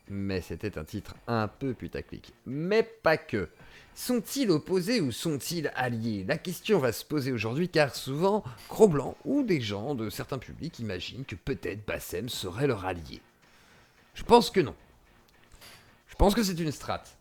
mais c'était un titre un peu putaclic. Mais pas que. Sont-ils opposés ou sont-ils alliés? La question va se poser aujourd'hui car souvent, Cro-Blanc ou des gens de certains publics imaginent que peut-être Bassem serait leur allié. Je pense que non. Je pense que c'est une strate.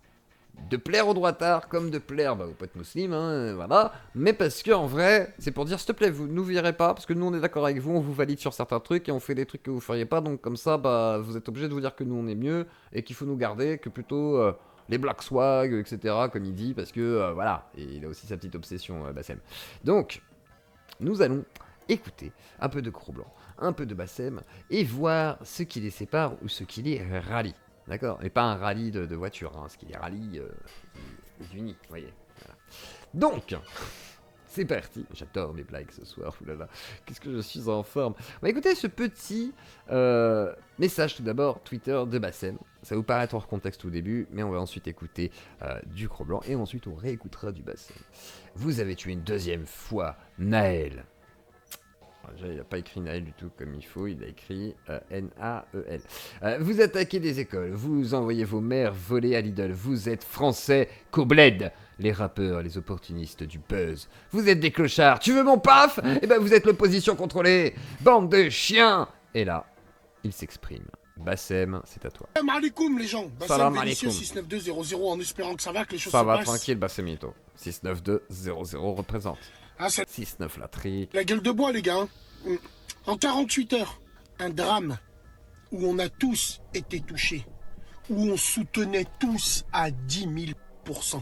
De plaire aux droitards comme de plaire aux potes musulmans, voilà. Mais parce que en vrai, c'est pour dire s'il te plaît, vous nous virez pas, parce que nous on est d'accord avec vous, on vous valide sur certains trucs et on fait des trucs que vous feriez pas, donc comme ça, vous êtes obligés de vous dire que nous on est mieux et qu'il faut nous garder, que plutôt les Black Swag, etc. comme il dit, parce que voilà, et il a aussi sa petite obsession, Bassem. Donc, nous allons écouter un peu de Cro-Blanc, un peu de Bassem et voir ce qui les sépare ou ce qui les rallie. D'accord? Et pas un rallye de voiture, hein, ce qui les rallie les unis, vous voyez. Voilà. Donc, c'est parti. J'adore mes blagues ce soir, oulala. Qu'est-ce que je suis en forme. On va écouter ce petit message tout d'abord, Twitter de Bassem. Ça va vous paraître hors contexte au début, mais on va ensuite écouter du Cro-Blanc et ensuite on réécoutera du Bassem. Vous avez tué une deuxième fois Naël. Déjà, il n'a pas écrit Naël du tout comme il faut, il a écrit N-A-E-L. Vous attaquez des écoles, vous envoyez vos mères voler à Lidl, vous êtes français qu'au bled. Les rappeurs, les opportunistes du buzz. Vous êtes des clochards, tu veux mon paf? Eh ben vous êtes l'opposition contrôlée. Bande de chiens. Et là, il s'exprime. Bassem, c'est à toi. Salam alaikum les gens. Salam Bassem alaikum. Vénitieux 69200 en espérant que ça va, que les choses Ça se va passent. tranquille, Bassemito. 69200 représente. Ah, c'est 69 la trique. la gueule de bois les gars. En 48 heures, un drame où on a tous été touchés, où on soutenait tous à 10 000%.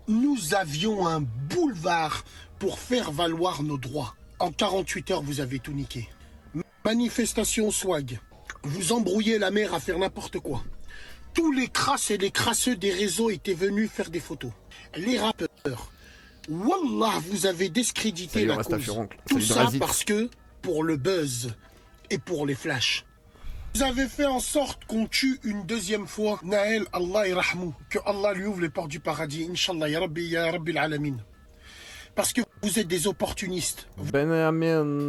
Nous avions un boulevard pour faire valoir nos droits. En 48 heures, vous avez tout niqué. Manifestation swag. Vous embrouillez la mer à faire n'importe quoi. Tous les crasses et les crasseux des réseaux étaient venus faire des photos. Les rappeurs. Wallah, vous avez discrédité Salut, la reste à cause. Furoncle. Tout Salut, ça Drazik. parce que pour le buzz et pour les flashs. Vous avez fait en sorte qu'on tue une deuxième fois Naël, Allah irahmou, que Allah lui ouvre les portes du paradis, Inch'Allah, ya Rabbi, ya Rabbi al-Alamin. Parce que vous êtes des opportunistes. Benjamin.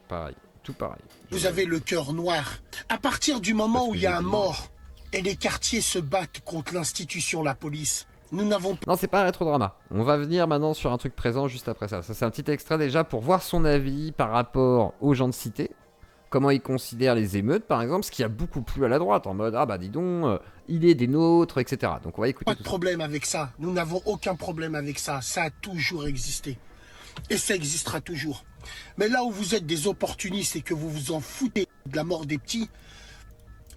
Pareil, tout pareil. Vous avez le cœur noir. À partir du moment Parce où que il y a j'ai un des mort et les quartiers se battent contre l'institution, la police, nous n'avons Non, c'est pas un rétro-drama. On va venir maintenant sur un truc présent juste après ça. Ça, c'est un petit extrait déjà pour voir son avis par rapport aux gens de cité. Comment il considère les émeutes, par exemple, ce qui a beaucoup plu à la droite, en mode, ah bah dis donc, il est des nôtres, etc. Donc on va écouter pas de tout ça. problème avec ça. Nous n'avons aucun problème avec ça. Ça a toujours existé. Et ça existera toujours. Mais là où vous êtes des opportunistes et que vous vous en foutez de la mort des petits,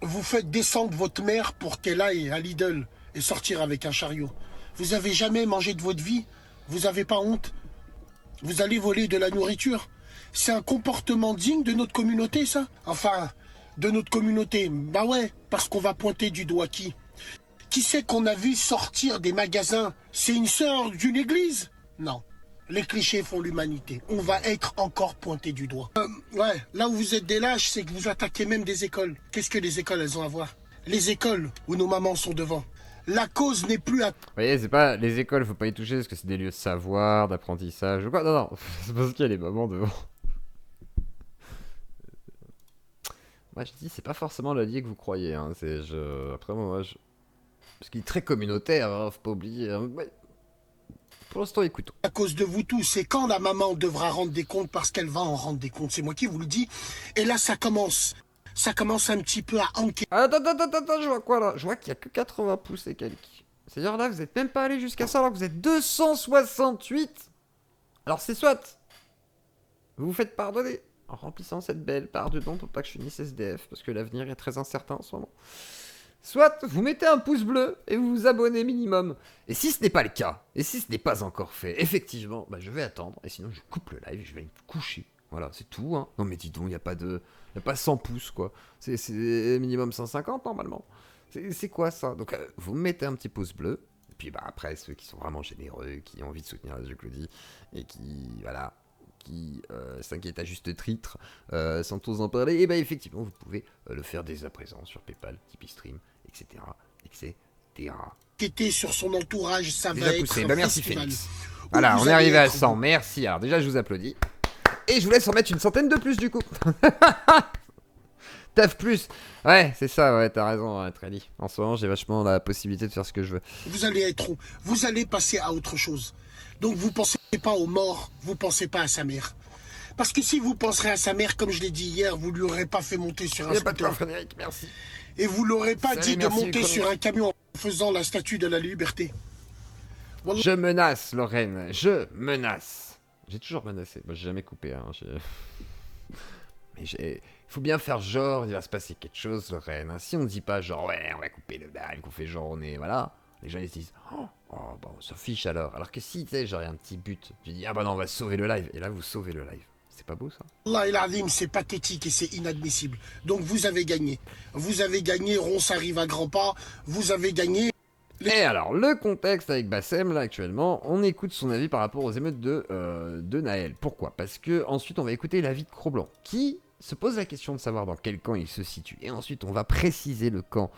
vous faites descendre votre mère pour qu'elle aille à Lidl et sortir avec un chariot. Vous avez jamais mangé de votre vie? Vous n'avez pas honte? Vous allez voler de la nourriture? C'est un comportement digne de notre communauté, ça? Enfin, de notre communauté. Bah ouais, parce qu'on va pointer du doigt qui? Qui c'est qu'on a vu sortir des magasins? C'est une sœur d'une église? Non. Les clichés font l'humanité. On va être encore pointé du doigt. Ouais, là où vous êtes des lâches, c'est que vous attaquez même des écoles. Qu'est-ce que les écoles, elles ont à voir? Les écoles où nos mamans sont devant. La cause n'est plus à... Vous voyez, c'est pas les écoles, faut pas y toucher parce que c'est des lieux de savoir, d'apprentissage ou quoi. Non, non, c'est parce qu'il y a les mamans devant. Moi je dis, c'est pas forcément l'allié que vous croyez. Hein. Après, moi, parce qu'il est très communautaire, hein, faut pas oublier. Hein. Ouais. Pour l'instant, écoutons. À cause de vous tous, c'est quand la maman devra rendre des comptes parce qu'elle va en rendre des comptes. C'est moi qui vous le dis. Et là, ça commence. Ça commence un petit peu à enquêter. Attends, je vois quoi là? Je vois qu'il y a que 80 pouces et quelques. C'est-à-dire là, vous êtes même pas allé jusqu'à ça alors que vous êtes 268. Alors c'est soit vous vous faites pardonner en remplissant cette belle part de don pour pas que je finisse SDF parce que l'avenir est très incertain en ce moment. Soit vous mettez un pouce bleu et vous vous abonnez minimum. Et si ce n'est pas le cas, et si ce n'est pas encore fait, effectivement, je vais attendre. Et sinon, je coupe le live et je vais me coucher. Voilà, c'est tout. Hein. Non mais dis donc, il n'y a pas 100 pouces quoi. C'est minimum 150 normalement. C'est quoi ça? Donc vous mettez un petit pouce bleu. Et puis après, ceux qui sont vraiment généreux, qui ont envie de soutenir Radio Claudie et qui, voilà, qui s'inquiètent à juste titre, sans tous en parler, et effectivement, vous pouvez le faire dès à présent sur PayPal, Tipeee Stream, etc. Enquêter sur son entourage, ça Déjà va poussé. être un Merci festival. Phoenix. Où Voilà, vous on est allez arrivé à être 100. Merci. Alors déjà, je vous applaudis. Et je vous laisse en mettre une centaine de plus du coup. Taf plus. Ouais, c'est ça, ouais, t'as raison, ouais, Trelly. En ce moment, j'ai vachement la possibilité de faire ce que je veux. Vous allez être rond. Vous allez passer à autre chose. Donc vous pensez pas aux morts, vous pensez pas à sa mère. Parce que si vous penserez à sa mère, comme je l'ai dit hier, vous lui aurez pas fait monter sur un Y'a pas de quoi, scooter. Frédéric, merci. Et vous l'aurez pas Salut, dit de merci, monter Nicolas. sur un camion en faisant la statue de la liberté. Wallah. Je menace, Lorraine, je menace. J'ai toujours menacé, moi j'ai jamais coupé, hein. Mais il faut bien faire genre, il va se passer quelque chose, Lorraine. Hein. Si on dit pas genre, ouais, on va couper le live, qu'on fait genre, on est, voilà, les gens ils se disent, bon, on s'en fiche alors. Alors que si, tu sais, genre, il y a un petit but, tu dis, ah bah non, on va sauver le live. Et là, vous sauvez le live. C'est pas beau ça? Allah el Azim, c'est pathétique et c'est inadmissible. Donc vous avez gagné. Vous avez gagné, Ronce arrive à grands pas. Vous avez gagné. Et alors, le contexte avec Bassem, là, actuellement, on écoute son avis par rapport aux émeutes de Naël. Pourquoi? Parce que ensuite, on va écouter l'avis de Cro-Blanc, qui se pose la question de savoir dans quel camp il se situe. Et ensuite, on va préciser le camp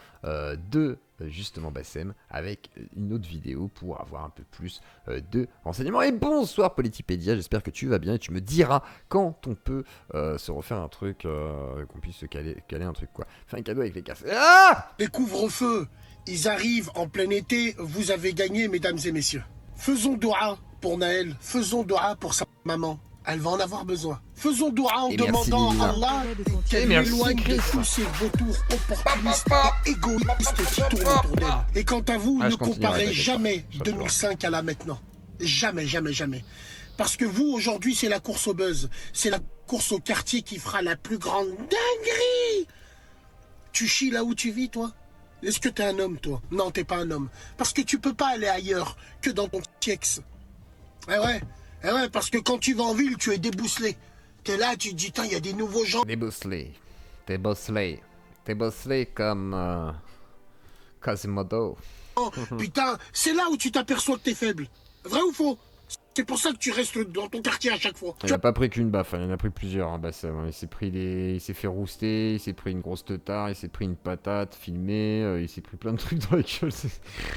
justement, Bassem, avec une autre vidéo pour avoir un peu plus de renseignements. Et bonsoir, Politipedia, j'espère que tu vas bien et tu me diras quand on peut se refaire un truc, qu'on puisse se caler un truc, quoi. Faire un cadeau avec les casses. Ah! Les couvre-feux, ils arrivent en plein été. Vous avez gagné, mesdames et messieurs. Faisons doua pour Naël. Faisons doua pour sa maman. Elle va en avoir besoin. Faisons doua en Et merci, demandant Lina. à Allah Et qu'elle merci, l'éloigne de Chris. tous ces vautours opportunistes et égoïstes qui tournent autour d'elle. Et quant à vous, Ah, ne je continuerai, comparez t'inquiète jamais pas. Je serai 2005 à là maintenant. Jamais, jamais, jamais. Parce que vous, aujourd'hui, c'est la course au buzz. C'est la course au quartier qui fera la plus grande dinguerie. Tu chies là où tu vis, toi? Est-ce que t'es un homme, toi? Non, t'es pas un homme. Parce que tu peux pas aller ailleurs que dans ton Tiex. Eh ouais, parce que quand tu vas en ville, tu es débousselé. T'es là, tu te dis, il y a des nouveaux gens. T'es bosselé comme Quasimodo. Putain, c'est là où tu t'aperçois que t'es faible. Vrai ou faux? C'est pour ça que tu restes dans ton quartier à chaque fois. Il a pas pris qu'une baffe, hein, il en a pris plusieurs, hein, Bassem. Il s'est fait rouster, il s'est pris une grosse teutard, il s'est pris une patate filmée, il s'est pris plein de trucs dans la gueule.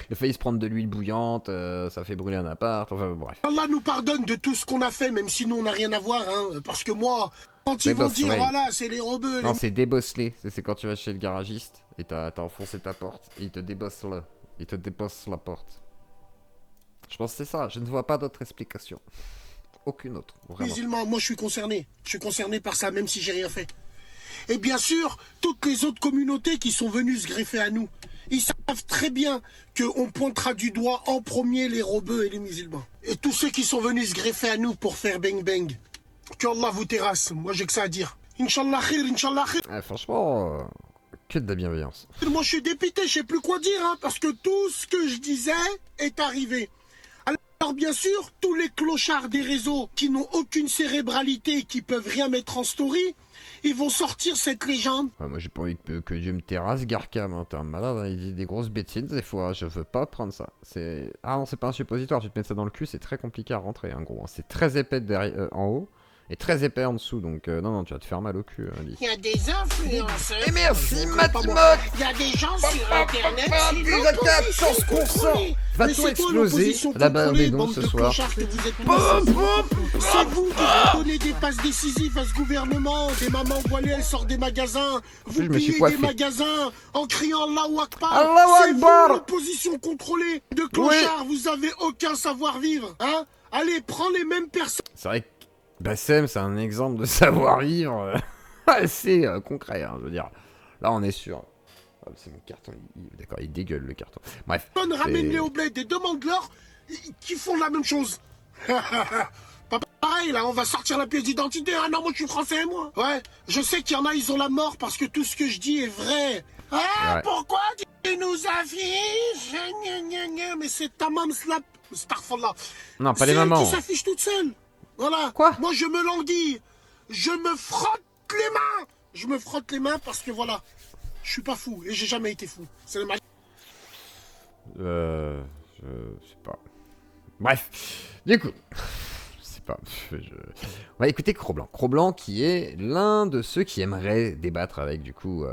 Il a failli se prendre de l'huile bouillante, ça fait brûler un appart, enfin bref. Allah nous pardonne de tout ce qu'on a fait, même si nous on n'a rien à voir, hein. Parce que moi, quand ils vont dire, voilà, c'est les rebeux. Non, c'est débosselé, c'est quand tu vas chez le garagiste et t'as enfoncé ta porte et il te débosse là, il te débosse la porte. Je pense que c'est ça, je ne vois pas d'autre explication. Aucune autre, vraiment. Musulmans, moi je suis concerné. Je suis concerné par ça, même si j'ai rien fait. Et bien sûr, toutes les autres communautés qui sont venues se greffer à nous, ils savent très bien qu'on pointera du doigt en premier les rebeux et les musulmans. Et tous ceux qui sont venus se greffer à nous pour faire bang bang. Que Allah vous terrasse, moi j'ai que ça à dire. Inch'Allah khir, Inch'Allah khir. Ah, franchement, que de la bienveillance. Moi je suis dépité, je sais plus quoi dire, hein, parce que tout ce que je disais est arrivé. Alors bien sûr, tous les clochards des réseaux qui n'ont aucune cérébralité, qui peuvent rien mettre en story, ils vont sortir cette légende. Ouais, moi j'ai pas envie que Dieu me terrasse, Garcam, hein, t'es un malade, hein, il dit des grosses bêtises des fois, je veux pas prendre ça. Ah non, c'est pas un suppositoire, tu te mets ça dans le cul, c'est très compliqué à rentrer, hein, gros. Hein. C'est très épais en haut et très épais en dessous, donc non, tu vas te faire mal au cul, hein, Il y a des influenceurs. Et merci, Matimote. Il y a des gens sur Internet. Déjà 14%. Va-t-on exploser la Barbédon ce soir? C'est vous qui donnez des passes décisives à ce gouvernement. Des mamans voilées, elles sortent des magasins. Vous Je me suis pillez coiffé. des magasins en criant Allahu Akbar. Allahu C'est Akbar. vous, l'opposition contrôlée de clochards. Vous avez aucun savoir-vivre. Hein? Allez, prends les mêmes personnes. C'est vrai que Bassem, c'est un exemple de savoir-vivre assez concret, hein, je veux dire. Là, on est sûr. Oh, c'est mon carton, d'accord, il dégueule le carton. Bref. Ramène-les au bled et demande-leur qui font la même chose. Pas pareil, là, on va sortir la pièce d'identité. Ah non, moi, je suis français, moi. Ouais, je sais qu'il y en a, ils ont la mort parce que tout ce que je dis est vrai. Ah, Ouais. pourquoi tu nous affiches? Gna, gna, gna. Mais c'est ta mam slap. Starfallah. Non, pas C'est les elle mamans. qui s'affiche toute seule. Voilà. Quoi? Moi, je me languis. Je me frotte les mains. Je me frotte les mains parce que voilà. Je suis pas fou et j'ai jamais été fou. C'est le mal. Je sais pas. Bref, du coup, je sais pas. On va écouter Cro-Blanc. Cro-Blanc qui est l'un de ceux qui aimerait débattre avec, du coup...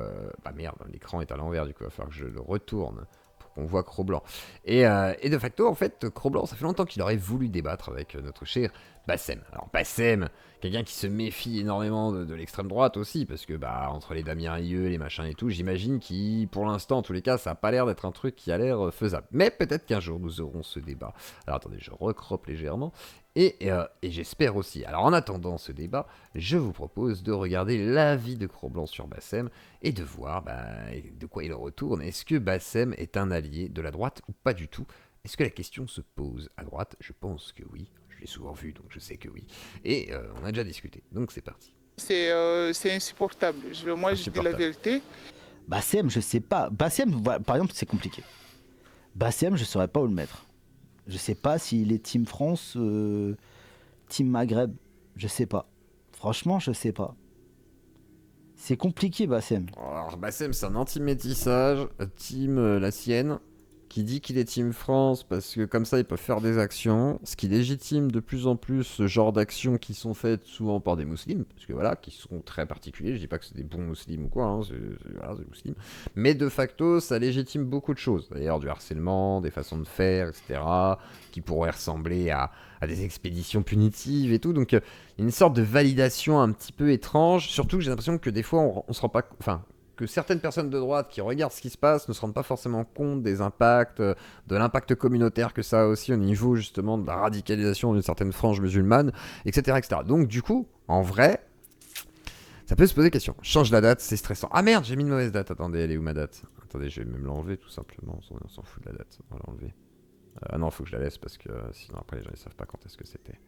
Bah merde, l'écran est à l'envers, du coup, il va falloir que je le retourne pour qu'on voit Cro-Blanc. Et de facto, en fait, Cro-Blanc, ça fait longtemps qu'il aurait voulu débattre avec notre cher Bassem. Alors Bassem, quelqu'un qui se méfie énormément de l'extrême droite aussi, parce que bah entre les Damien Rieu, les machins et tout, j'imagine qui, pour l'instant, en tous les cas, ça a pas l'air d'être un truc qui a l'air faisable. Mais peut-être qu'un jour nous aurons ce débat. Alors attendez, je recroppe légèrement. Et j'espère aussi. Alors en attendant ce débat, je vous propose de regarder l'avis de Cro-Blanc sur Bassem et de voir de quoi il en retourne. Est-ce que Bassem est un allié de la droite ou pas du tout? Est-ce que la question se pose à droite? Je pense que oui. Je l'ai souvent vu, donc je sais que oui. Et on a déjà discuté, donc c'est parti. C'est insupportable. Moi, je dis la vérité. Bassem, je sais pas. Bassem, par exemple, c'est compliqué. Bassem, je saurais pas où le mettre. Je sais pas s'il est Team France, Team Maghreb. Je sais pas. Franchement, je sais pas. C'est compliqué, Bassem. Alors, Bassem, c'est un anti-métissage, Team la sienne, qui dit qu'il est Team France parce que comme ça, ils peuvent faire des actions, ce qui légitime de plus en plus ce genre d'actions qui sont faites souvent par des musulmans, parce que voilà, qui sont très particuliers. Je dis pas que c'est des bons musulmans ou quoi, hein, voilà, c'est des musulmans. Mais de facto, ça légitime beaucoup de choses. D'ailleurs, du harcèlement, des façons de faire, etc., qui pourraient ressembler à des expéditions punitives et tout. Donc, une sorte de validation un petit peu étrange. Surtout que j'ai l'impression que des fois, on se rend pas... Enfin, que certaines personnes de droite qui regardent ce qui se passe ne se rendent pas forcément compte des impacts, de l'impact communautaire que ça a aussi au niveau justement de la radicalisation d'une certaine frange musulmane, etc., etc. Donc du coup, en vrai, ça peut se poser question. Change la date, c'est stressant. Ah merde, j'ai mis une mauvaise date. Attendez, elle est où ma date? Attendez, je vais même l'enlever tout simplement. On s'en fout de la date, on va l'enlever. Ah non, il faut que je la laisse parce que sinon après les gens ne savent pas quand est-ce que c'était.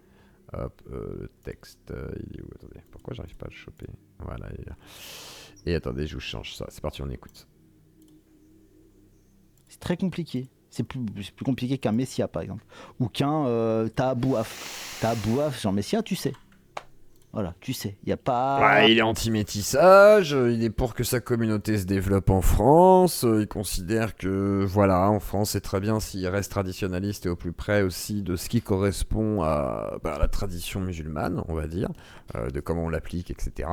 Hop, le texte, il est où? Attendez, pourquoi j'arrive pas à le choper? Voilà, il est là. Et attendez, je vous change ça. C'est parti, on écoute. C'est très compliqué. C'est plus compliqué qu'un Messia, par exemple. Ou qu'un Tahabouaf. Tahabouaf, Jean Messia, tu sais. Voilà, tu sais, il n'y a pas... Ouais, il est anti-métissage, il est pour que sa communauté se développe en France, il considère que, voilà, en France, c'est très bien s'il reste traditionnaliste et au plus près aussi de ce qui correspond à la tradition musulmane, on va dire, de comment on l'applique, etc.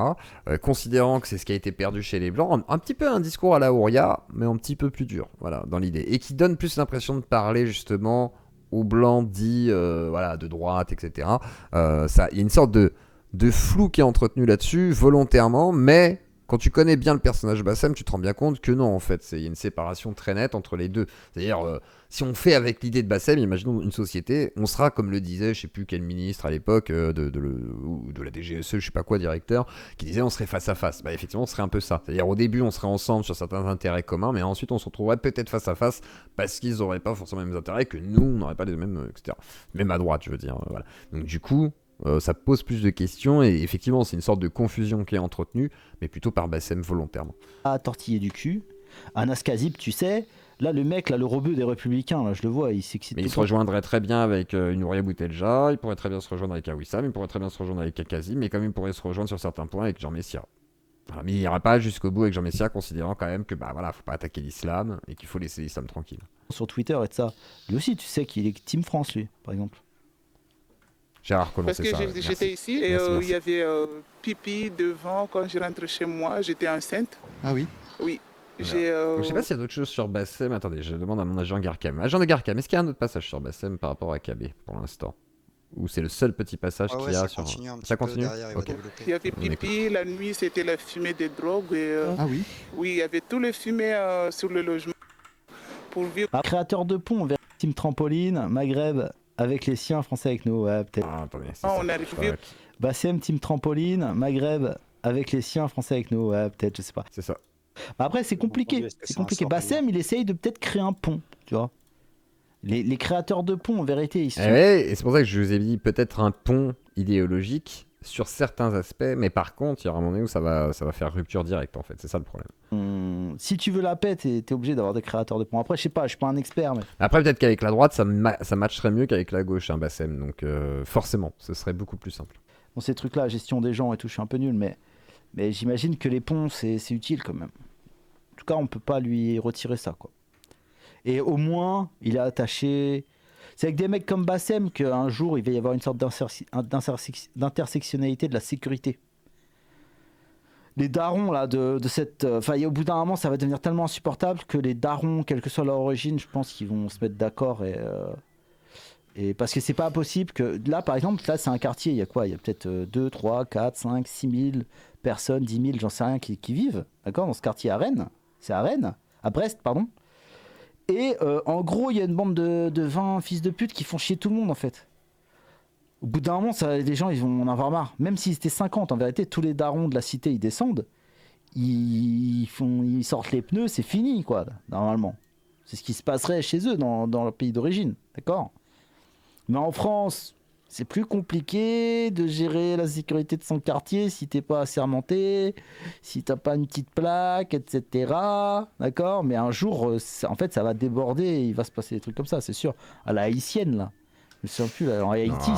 Considérant que c'est ce qui a été perdu chez les Blancs, un petit peu un discours à la Ouria, mais un petit peu plus dur, voilà, dans l'idée. Et qui donne plus l'impression de parler, justement, aux Blancs dits, voilà, de droite, etc. Il y a une sorte de flou qui est entretenu là-dessus, volontairement, mais quand tu connais bien le personnage Bassem, tu te rends bien compte que non, en fait, il y a une séparation très nette entre les deux. C'est-à-dire, si on fait avec l'idée de Bassem, imaginons une société, on sera, comme le disait, je sais plus quel ministre à l'époque, de la DGSE, je sais pas quoi, directeur, qui disait on serait face à face. Bah effectivement, on serait un peu ça. C'est-à-dire, au début, on serait ensemble sur certains intérêts communs, mais ensuite, on se retrouverait peut-être face à face, parce qu'ils n'auraient pas forcément les mêmes intérêts, que nous, on n'aurait pas les mêmes, etc. Même à droite, je veux dire, voilà. Donc du coup... ça pose plus de questions et effectivement c'est une sorte de confusion qui est entretenue, mais plutôt par Bassem volontairement. À tortiller du cul, Anas Kazib, tu sais, là le mec, là le rebeu des Républicains, là je le vois, il s'excite. Mais il se rejoindrait très bien avec Nouria Boutelja, il pourrait très bien se rejoindre avec Awissam, il pourrait très bien se rejoindre avec Kazib, mais quand même il pourrait se rejoindre sur certains points avec Jean Messia. Voilà, mais il n'ira pas jusqu'au bout avec Jean Messia, considérant quand même que faut pas attaquer l'islam et qu'il faut laisser l'islam tranquille. Sur Twitter et de ça, lui aussi tu sais qu'il est Team France lui, par exemple. Gérard Collomb, parce que c'est ça. J'étais ici et il y avait pipi devant quand je rentre chez moi, j'étais enceinte. Ah oui? Oui. Donc, je sais pas s'il y a d'autres choses sur Bassem. Attendez, je demande à mon agent Garkam. Agent de Garkam, est-ce qu'il y a un autre passage sur Bassem par rapport à KB pour l'instant? Ou c'est le seul petit passage qu'il y a sur... Ça continue derrière, okay. Il y avait pipi, la nuit c'était la fumée des drogues. Et, ah oui? Oui, il y avait tout le fumée sur le logement. Pour vivre... Créateur de pont vers Team Trampoline, Maghreb avec les siens, Français avec nous, ouais, peut-être. Ah, attendez, on arrive vite. Bassem, Team Trampoline, Maghreb avec les siens, Français avec nous, ouais, peut-être, je sais pas. C'est ça. Après, c'est compliqué. C'est compliqué. Bassem, il essaye de peut-être créer un pont, tu vois. Les créateurs de ponts, en vérité, ils sont... et c'est pour ça que je vous ai dit peut-être un pont idéologique sur certains aspects, mais par contre, il y aura un moment donné où ça va faire rupture directe, en fait. C'est ça le problème. Si tu veux la paix, t'es obligé d'avoir des créateurs de ponts. Après, je sais pas, je suis pas un expert, mais... Après, peut-être qu'avec la droite, ça matcherait mieux qu'avec la gauche, hein, Bassem. Donc, forcément, ce serait beaucoup plus simple. Bon, ces trucs-là, gestion des gens et tout, je suis un peu nul, mais j'imagine que les ponts, c'est utile quand même. En tout cas, on peut pas lui retirer ça, quoi. Et au moins, il est attaché... C'est avec des mecs comme Bassem qu'un jour, il va y avoir une sorte d'intersectionnalité de la sécurité. Les darons, là, de cette... Enfin, au bout d'un moment, ça va devenir tellement insupportable que les darons, quelle que soit leur origine, je pense qu'ils vont se mettre d'accord Et parce que c'est pas possible que. Là, par exemple, là, c'est un quartier, il y a quoi? Il y a peut-être 2, 3, 4, 5, 6 000 personnes, 10 000, j'en sais rien, qui vivent, d'accord, dans ce quartier à Rennes. C'est à Rennes, à Brest, pardon. Et en gros, il y a une bande de 20 fils de pute qui font chier tout le monde, en fait. Au bout d'un moment, les gens, ils vont en avoir marre. Même s'ils étaient 50, en vérité, tous les darons de la cité, ils descendent. Ils sortent les pneus, c'est fini, quoi, normalement. C'est ce qui se passerait chez eux, dans leur pays d'origine, d'accord? Mais en France, c'est plus compliqué de gérer la sécurité de son quartier si t'es pas assermenté, si t'as pas une petite plaque, etc. D'accord? Mais un jour, en fait, ça va déborder et il va se passer des trucs comme ça, c'est sûr. À la haïtienne, là. Je me souviens plus, là. En Haïti,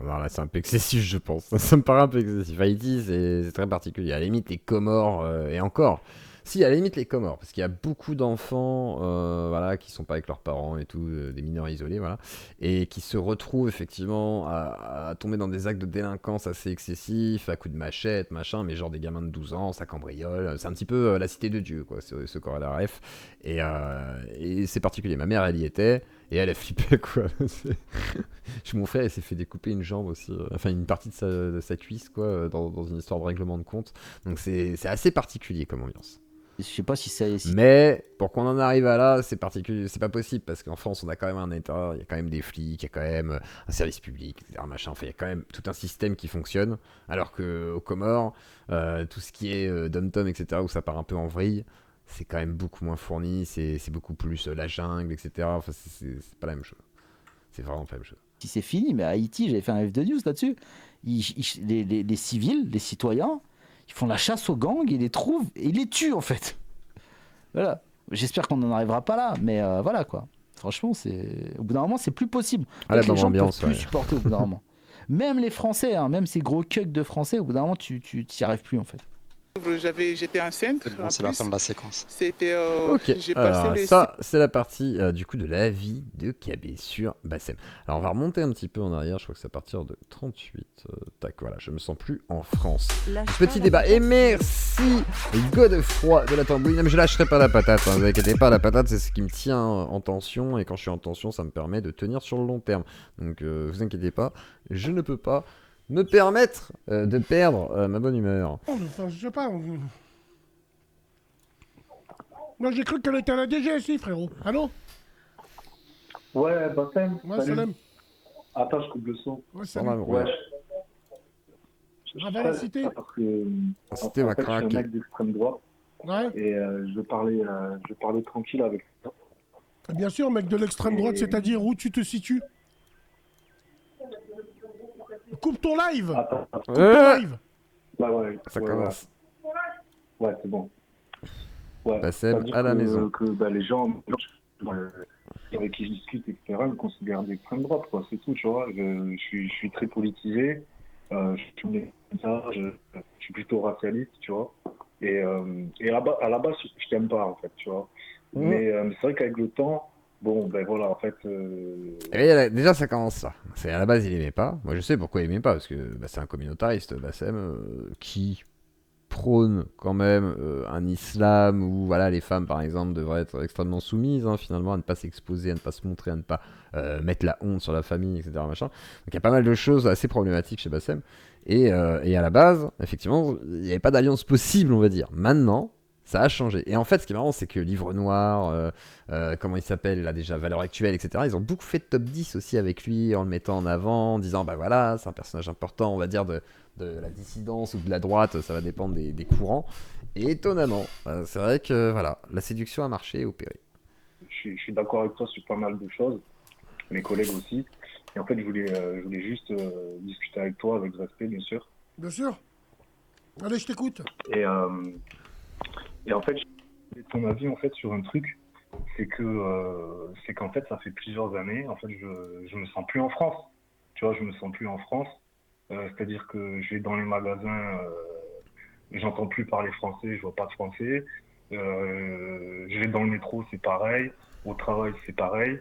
non, là, c'est un peu excessif, je pense. Ça me paraît un peu excessif. Haïti, c'est très particulier. À la limite, les Comores, et encore. Si, à la limite, les Comores, parce qu'il y a beaucoup d'enfants voilà, qui sont pas avec leurs parents et tout, des mineurs isolés, voilà, et qui se retrouvent effectivement à tomber dans des actes de délinquance assez excessifs, à coups de machette, machin, mais genre des gamins de 12 ans, ça cambriole. C'est un petit peu la cité de Dieu, quoi, ce Corée Ref. Et c'est particulier. Ma mère, elle y était, et elle a flippé, quoi. Mon frère, il s'est fait découper une jambe aussi, enfin une partie de sa cuisse, quoi, dans une histoire de règlement de compte. Donc c'est assez particulier comme ambiance. Je sais pas si c'est. Mais pour qu'on en arrive à là, c'est particulier, c'est pas possible parce qu'en France, on a quand même un État, il y a quand même des flics, il y a quand même un service public, etc. Machin. Enfin, il y a quand même tout un système qui fonctionne. Alors qu'aux Comores, tout ce qui est dom-tom, etc., où ça part un peu en vrille, c'est quand même beaucoup moins fourni. C'est beaucoup plus la jungle, etc. Enfin, c'est pas la même chose. C'est vraiment pas la même chose. Si c'est fini, mais à Haïti, j'avais fait un F de news là-dessus. Les civils, les citoyens, ils font la chasse aux gangs, ils les trouvent et ils les tuent en fait. Voilà. J'espère qu'on n'en arrivera pas là, mais voilà quoi. Franchement, au bout d'un moment, c'est plus possible. Les gens ne peuvent plus supporter au bout d'un moment. Même les Français, hein, même ces gros cucks de Français, au bout d'un moment, tu t'y arrives plus en fait. J'étais enceinte. Bon, c'est la fin de la séquence. C'était. Ok, alors ça c'est la partie du coup de la vie de KB sur Bassem. Alors on va remonter un petit peu en arrière, je crois que c'est à partir de 38. Tac, voilà, je me sens plus en France. Petit débat, et merci Godefroy de la tambouille. Non mais je lâcherai pas la patate, hein, ne vous inquiétez pas, la patate c'est ce qui me tient en tension, et quand je suis en tension ça me permet de tenir sur le long terme. Donc vous inquiétez pas, je ne peux pas me permettre de perdre ma bonne humeur. Oh, enfin, je sais pas. Moi, j'ai cru qu'elle était à la DGSI, frérot. Allô? Ouais, Bassem. Ouais, salam. Attends, je coupe le son. Ouais, salam. Ouais. Ah, va la cité. Parce que, La cité va je suis un craquer. mec d'extrême droite. Ouais. Et je veux parler tranquille avec toi. Bien sûr, mec de l'extrême droite, c'est-à-dire où tu te situes? Coupe ton live. Attends. Coupe ton live. Ouais. Ça commence. Ouais, c'est bon. Ouais. Bassem à la maison. Les gens avec qui je discute, etc., me considèrent d'extrême droite, quoi. C'est tout, tu vois. Je suis très politisé. Je suis plutôt racialiste, tu vois. Et à la base, je t'aime pas, en fait, tu vois. Mais c'est vrai qu'avec le temps, bon, ben voilà, en fait... Et déjà, ça commence là. À la base, il aimait pas. Moi, je sais pourquoi il aimait pas, parce que c'est un communautariste, Bassem, qui prône quand même un islam où voilà, les femmes, par exemple, devraient être extrêmement soumises, hein, finalement, à ne pas s'exposer, à ne pas se montrer, à ne pas mettre la honte sur la famille, etc. Machin. Donc, il y a pas mal de choses assez problématiques chez Bassem. Et à la base, effectivement, il n'y avait pas d'alliance possible, on va dire. Maintenant, ça a changé. Et en fait, ce qui est marrant, c'est que Livre Noir, comment il s'appelle, là déjà, Valeurs Actuelles, etc., ils ont beaucoup fait de top 10 aussi avec lui, en le mettant en avant, en disant, bah voilà, c'est un personnage important, on va dire, de la dissidence ou de la droite, ça va dépendre des courants. Et étonnamment, c'est vrai que, voilà, la séduction a marché et opéré. Je suis d'accord avec toi sur pas mal de choses, mes collègues aussi. Et en fait, je voulais juste discuter avec toi, avec respect, bien sûr. Bien sûr. Allez, je t'écoute. Et en fait, j'ai ton avis en fait sur un truc, c'est qu'en fait, ça fait plusieurs années, en fait, je me sens plus en France. Tu vois, je me sens plus en France. C'est-à-dire que je vais dans les magasins, j'entends plus parler français, je vois pas de français. Je vais dans le métro, c'est pareil. Au travail, c'est pareil.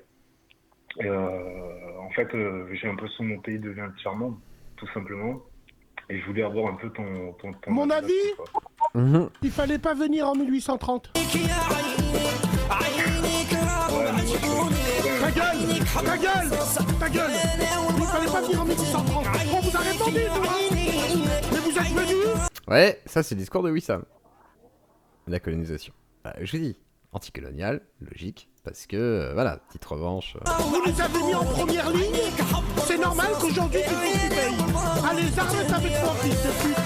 En fait, j'ai l'impression que mon pays devient un tiers-monde, tout simplement. Et je voulais avoir un peu ton Mon avis, il fallait pas venir en 1830. Ta gueule. Ta gueule. Il fallait pas venir en 1830. On vous a répondu, mais vous êtes venus. Ouais, ça c'est le discours de Wissam. La colonisation. Je vous dis, anticolonial, logique, parce que, voilà, petite revanche. Vous nous avez mis en première ligne. C'est normal qu'aujourd'hui tu payes. Allez, arrête avec moi, fils de pute.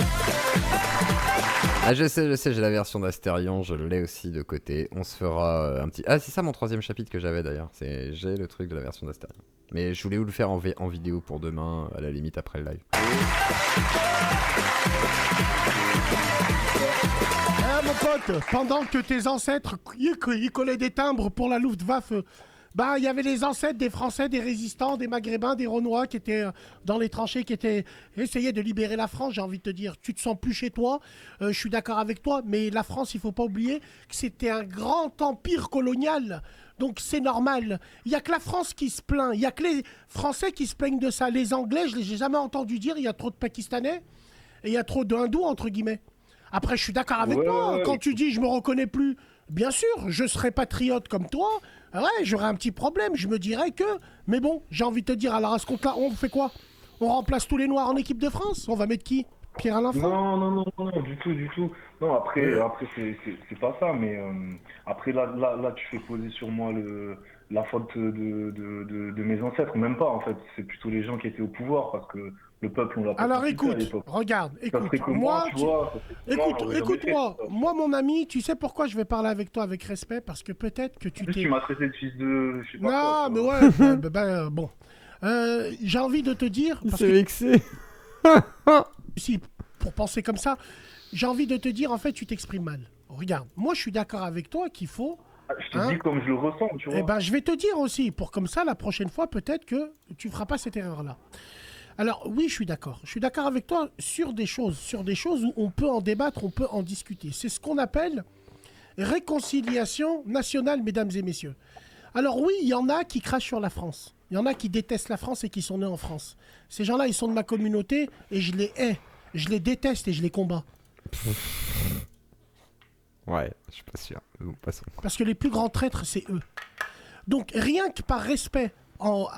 Ah, je sais, j'ai la version d'Astérion, je l'ai aussi de côté. On se fera un petit... Ah, c'est ça mon 3e chapitre que j'avais d'ailleurs. J'ai le truc de la version d'Astérion. Mais je voulais vous le faire en vidéo pour demain, à la limite après le live. Mon pote, pendant que tes ancêtres ils collaient des timbres pour la Luftwaffe, bah il y avait les ancêtres des Français, des résistants, des Maghrébins, des Renois qui étaient dans les tranchées, qui essayaient de libérer la France. J'ai envie de te dire, tu te sens plus chez toi. Je suis d'accord avec toi, mais la France, il faut pas oublier que c'était un grand empire colonial. Donc c'est normal. Il y a que la France qui se plaint. Il y a que les Français qui se plaignent de ça. Les Anglais, je les ai jamais entendu dire. Il y a trop de Pakistanais et il y a trop de Hindous entre guillemets. Après, je suis d'accord avec toi. Quand tu dis je me reconnais plus, bien sûr, je serais patriote comme toi. Ouais, j'aurais un petit problème. Je me dirais que. Mais bon, j'ai envie de te dire, alors à ce compte-là, on fait quoi? On remplace tous les Noirs en équipe de France? On va mettre qui? Pierre-Alain Front? Non, du tout. Non, après c'est pas ça, mais après là, tu fais poser sur moi la faute de mes ancêtres. Même pas, en fait. C'est plutôt les gens qui étaient au pouvoir, parce que le peuple, on l'a pas. Alors écoute, regarde, écoute-moi, moi mon ami, tu sais pourquoi je vais parler avec toi avec respect? Parce que peut-être que tu t'es... Tu m'as traité de fils de... Je sais pas non, quoi, mais ouais, bon. J'ai envie de te dire... C'est vexé. Si, pour penser comme ça, j'ai envie de te dire, en fait, tu t'exprimes mal. Regarde, moi je suis d'accord avec toi qu'il faut... Je te dis comme je le ressens, tu vois. Eh ben, je vais te dire aussi, pour comme ça, la prochaine fois, peut-être que tu ne feras pas cette erreur-là. Alors, oui, je suis d'accord. Je suis d'accord avec toi sur des choses où on peut en débattre, on peut en discuter. C'est ce qu'on appelle réconciliation nationale, mesdames et messieurs. Alors oui, il y en a qui crachent sur la France. Il y en a qui détestent la France et qui sont nés en France. Ces gens-là, ils sont de ma communauté et je les hais. Je les déteste et je les combats. Ouais, je suis pas sûr. Bon, passons. Parce que les plus grands traîtres, c'est eux. Donc, rien que par respect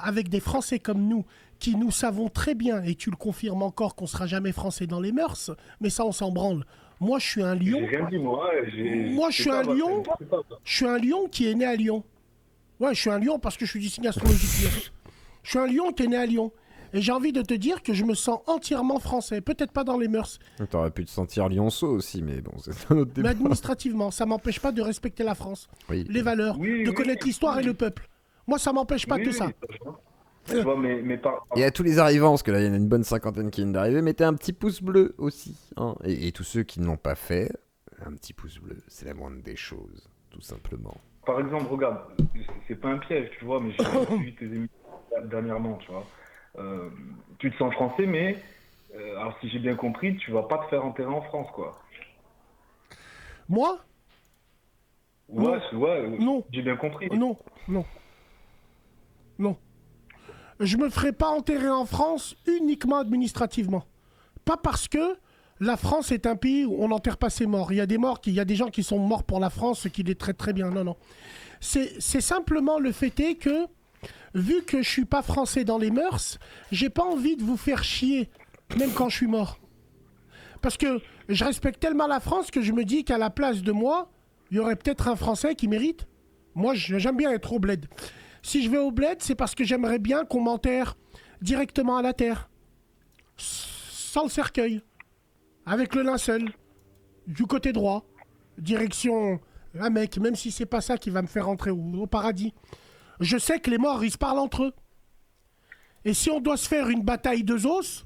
avec des Français comme nous, qui nous savons très bien, et tu le confirmes encore, qu'on sera jamais Français dans les mœurs, mais ça, on s'en branle. Moi, je suis un lion. J'ai rien dit, moi. Moi, je suis un lion. Je suis un lion qui est né à Lyon. Ouais, je suis un lion parce que je suis du signe astrologique. Je suis un lion qui est né à Lyon. Et j'ai envie de te dire que je me sens entièrement français. Peut-être pas dans les mœurs. T'aurais pu te sentir lionceau aussi, mais bon, c'est un autre débat. Mais administrativement, ça m'empêche pas de respecter la France. Oui. Les valeurs, de connaître l'histoire et le peuple. Moi, ça m'empêche pas de ça. Tu vois, mais Et à tous les arrivants, parce que là, il y en a une bonne cinquantaine qui viennent d'arriver, mettez un petit pouce bleu aussi. Hein. Et tous ceux qui ne l'ont pas fait, un petit pouce bleu, c'est la moindre des choses, tout simplement. Par exemple, regarde, c'est pas un piège, tu vois, mais j'ai suivi tes émissions dernièrement, tu vois. Tu te sens français, mais alors si j'ai bien compris, tu vas pas te faire enterrer en France, quoi. Moi ? Ouais, non. J'ai bien compris. Non. Je me ferai pas enterrer en France uniquement administrativement. Pas parce que la France est un pays où on n'enterre pas ses morts. Il y a des gens qui sont morts pour la France qui les traitent très bien. Non. C'est simplement le fait est que, vu que je suis pas français dans les mœurs, j'ai pas envie de vous faire chier, même quand je suis mort. Parce que je respecte tellement la France que je me dis qu'à la place de moi, il y aurait peut-être un Français qui mérite. Moi, j'aime bien être au bled. Si je vais au bled, c'est parce que j'aimerais bien qu'on m'enterre directement à la terre. Sans le cercueil. Avec le linceul. Du côté droit. Direction un mec, même si c'est pas ça qui va me faire rentrer au paradis. Je sais que les morts, ils se parlent entre eux. Et si on doit se faire une bataille de os,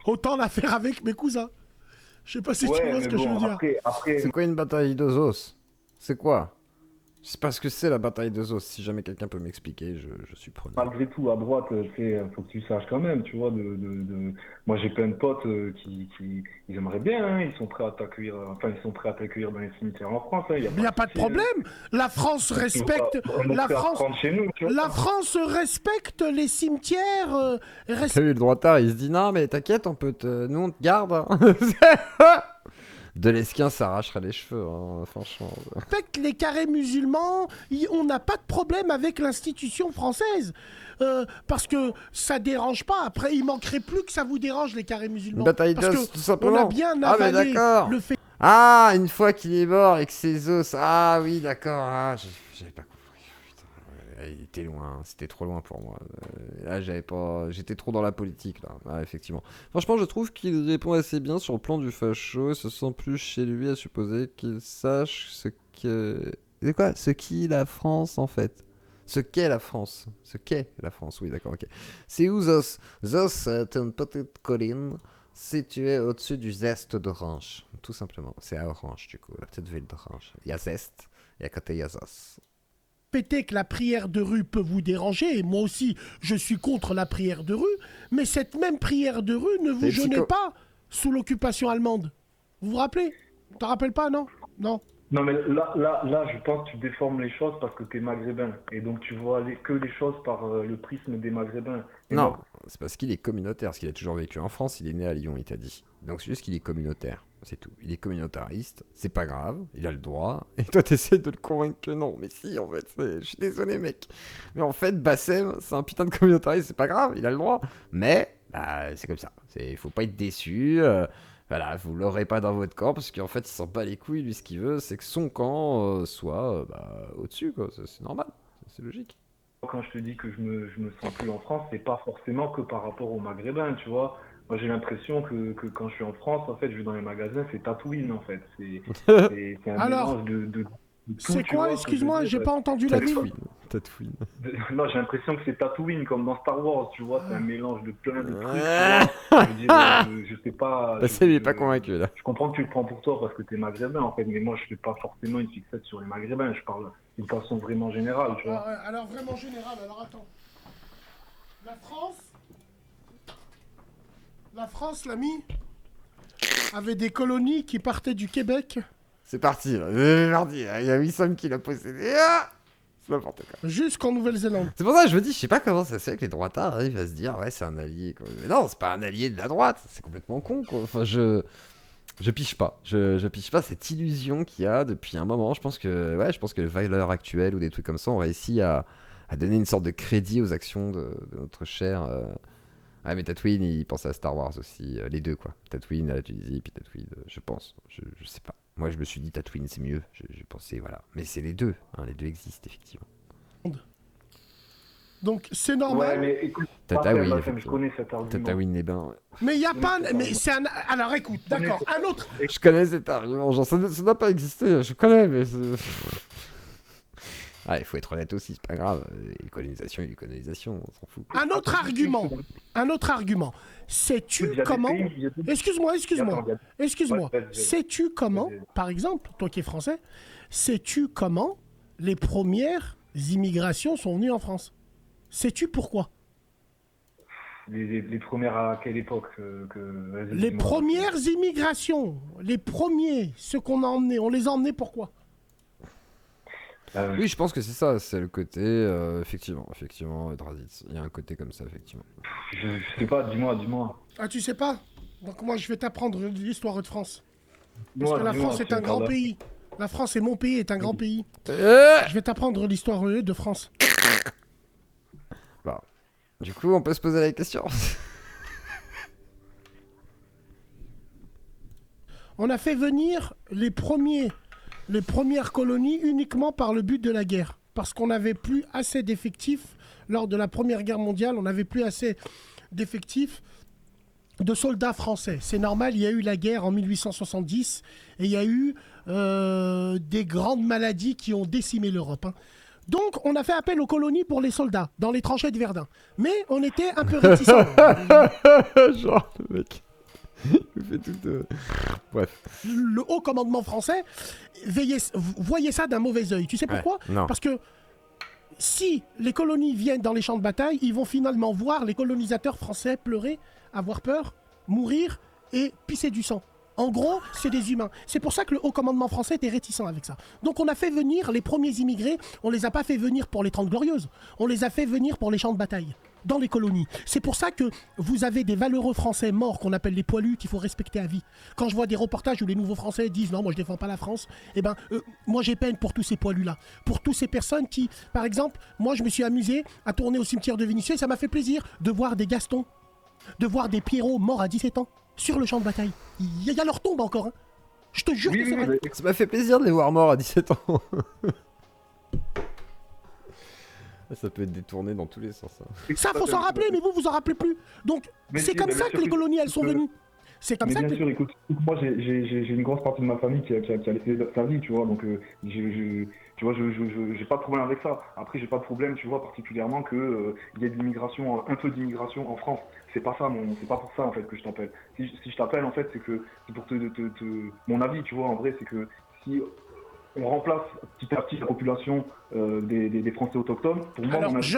autant la faire avec mes cousins. Je sais pas si tu vois ce que je veux dire. Après... C'est quoi une bataille de os? C'est quoi? Je sais pas ce que c'est la bataille de os. Si jamais quelqu'un peut m'expliquer, je suis preneur. Malgré tout, à droite, faut que tu saches quand même, tu vois. Moi, j'ai plein de potes qui ils aimeraient bien, hein, ils sont prêts à t'accueillir. Enfin, ils sont prêts à t'accueillir dans les cimetières en France. Hein, il n'y a pas de problème. La France respecte. La France respecte les cimetières. T'as vu le droitard, il se dit non, mais t'inquiète, nous on te garde. Hein. Delesquin s'arracherait les cheveux, hein, franchement. Respecte les carrés musulmans, on n'a pas de problème avec l'institution française. Parce que ça dérange pas. Après, il manquerait plus que ça vous dérange, les carrés musulmans. Bataille Parce d'os, que tout simplement. on a bien Ah, mais avalé d'accord. le fait. Ah, une fois qu'il est mort avec ses os. Ah oui, d'accord. Ah, j'avais pas compris. Putain, ouais, il était loin. C'était trop loin pour moi. Là, j'étais trop dans la politique, là. Ah, effectivement. Franchement, je trouve qu'il répond assez bien sur le plan du facho. Se sent plus chez lui à supposer qu'il sache ce que... C'est quoi? Ce qu'est la France, en fait. Ce qu'est la France. Ce qu'est la France, oui, d'accord, ok. C'est où Zos? Zos, c'est une petite colline située au-dessus du zeste d'Orange. Tout simplement. C'est à Orange, du coup, la petite ville d'Orange. Il y a Zest, et à côté, il y a Zos. Péter que la prière de rue peut vous déranger, et moi aussi, je suis contre la prière de rue, mais cette même prière de rue ne vous C'est gênait pas sous l'occupation allemande. Vous vous rappelez? T'en rappelles pas, non? Non. Non, mais là, je pense que tu déformes les choses parce que tu es maghrébin. Et donc, tu vois que les choses par le prisme des maghrébins. Et Non, moi, c'est parce qu'il est communautaire, parce qu'il a toujours vécu en France, il est né à Lyon, il t'a dit. Donc c'est juste qu'il est communautaire, c'est tout. Il est communautariste, c'est pas grave, il a le droit. Et toi, t'essaies de le convaincre que non. Mais si, en fait, je suis désolé, mec. Mais en fait, Bassem, c'est un putain de communautariste, c'est pas grave, il a le droit. Mais, bah, c'est comme ça. Faut pas être déçu. Voilà, vous l'aurez pas dans votre camp, parce qu'en fait, il s'en bat les couilles, lui, ce qu'il veut, c'est que son camp soit au-dessus, quoi. C'est normal, c'est logique. quand je te dis que je me sens plus en France, c'est pas forcément que par rapport aux maghrébins, tu vois. Moi, j'ai l'impression que quand je suis en France, en fait, je vais dans les magasins, c'est Tatooine, en fait. C'est un Alors, mélange de tout, c'est tu quoi? vois, Excuse-moi, ce que je j'ai veux pas entendu la ville. Tatooine. Non, j'ai l'impression que c'est Tatooine, comme dans Star Wars, tu vois, c'est un mélange de plein de trucs. Ouais. Tu vois. Je veux dire, je sais pas... Bah, il est pas convaincu, là. Je comprends que tu le prends pour toi parce que t'es maghrébin, en fait, mais moi, je fais pas forcément une fixette sur les maghrébins, je parle d'une façon vraiment générale, tu vois. Ah ouais, alors vraiment général, alors attends. La France, l'ami, avait des colonies qui partaient du Québec C'est parti, là. C'est parti. Il y a Wissam qui l'a possédé. Ah, c'est n'importe quoi. jusqu'en Nouvelle-Zélande. C'est pour ça que je me dis, je sais pas comment ça se fait que les droitards arrivent à se dire, ouais, c'est un allié, quoi. Mais non, c'est pas un allié de la droite. C'est complètement con, quoi. Enfin, je pige pas. Je pige pas cette illusion qu'il y a depuis un moment. Je pense que les valeurs actuelles ou des trucs comme ça ont réussi à donner une sorte de crédit aux actions de notre cher. Ah, mais Tatooine, il pensait à Star Wars aussi. Les deux, quoi. Tatooine à la Tunisie, puis Tatooine, je pense. Je sais pas. Moi, je me suis dit Tatooine, c'est mieux. Je pensais, voilà. Mais c'est les deux. Hein, les deux existent, effectivement. Donc c'est normal. Ouais, mais écoute, Tatooine, je connais cet argument. Tatooine, les bains. Ouais. Mais il n'y a pas. Mais c'est un. Alors écoute, d'accord. Un autre. Je connais cet argument. Genre, ça n'a pas existé. Je connais, mais. Ah, il faut être honnête aussi, c'est pas grave. Les colonisations et les colonisations, on s'en fout. Un autre argument. Un autre argument. Sais-tu comment. Excuse-moi. Sais-tu comment, par exemple, toi qui es français, sais-tu comment les premières immigrations sont venues en France? Sais-tu pourquoi? Les premières à quelle époque Les premières immigrations, les premiers, ceux qu'on a emmenés, on les a emmenés pourquoi? Oui, je pense que c'est ça, c'est le côté, effectivement, Drazit. Il y a un côté comme ça, effectivement. Je sais pas, dis-moi. Ah, tu sais pas? Donc moi, je vais t'apprendre l'histoire de France. Parce que la France est un grand pays. La France est mon pays, est un grand pays. Je vais t'apprendre l'histoire de France. Bon. Du coup, on peut se poser la question. On a fait venir les premières colonies uniquement par le but de la guerre. Parce qu'on n'avait plus assez d'effectifs. Lors de la Première Guerre mondiale, on n'avait plus assez d'effectifs de soldats français. C'est normal, il y a eu la guerre en 1870 et il y a eu des grandes maladies qui ont décimé l'Europe. Hein. Donc, on a fait appel aux colonies pour les soldats, dans les tranchées de Verdun. Mais on était un peu réticents. Genre, le mec... il fait tout... Bref. Le haut commandement français voyait ça d'un mauvais œil. Tu sais pourquoi? Non. Parce que si les colonies viennent dans les champs de bataille, ils vont finalement voir les colonisateurs français pleurer, avoir peur, mourir et pisser du sang. En gros, c'est des humains. C'est pour ça que le haut commandement français était réticent avec ça. Donc on a fait venir les premiers immigrés, on les a pas fait venir pour les 30 Glorieuses, on les a fait venir pour les champs de bataille. dans les colonies. C'est pour ça que vous avez des valeureux Français morts qu'on appelle les poilus qu'il faut respecter à vie. Quand je vois des reportages où les nouveaux Français disent non, moi je défends pas la France, moi j'ai peine pour tous ces poilus-là. Pour toutes ces personnes qui, par exemple, moi je me suis amusé à tourner au cimetière de Vénissieux et ça m'a fait plaisir de voir des Gastons, de voir des Pierrot morts à 17 ans sur le champ de bataille. Il y a leur tombe encore. Hein. Je te jure que c'est vrai. Ça m'a fait plaisir de les voir morts à 17 ans. Ça peut être détourné dans tous les sens. Ça, faut s'en rappeler, mais vous en rappelez plus. Donc, c'est comme ça que les colonies, elles sont venues. C'est comme ça que... Bien sûr, écoute, moi j'ai une grosse partie de ma famille qui a laissé sa vie, tu vois, donc tu vois, j'ai pas de problème avec ça. Après, j'ai pas de problème, tu vois, particulièrement que il y ait de l'immigration, un peu d'immigration en France. C'est pas ça, c'est pas pour ça en fait que je t'appelle. Si je t'appelle en fait, c'est pour mon avis, tu vois, en vrai, c'est que si on remplace petit à petit la population des Français autochtones. Pour moi, je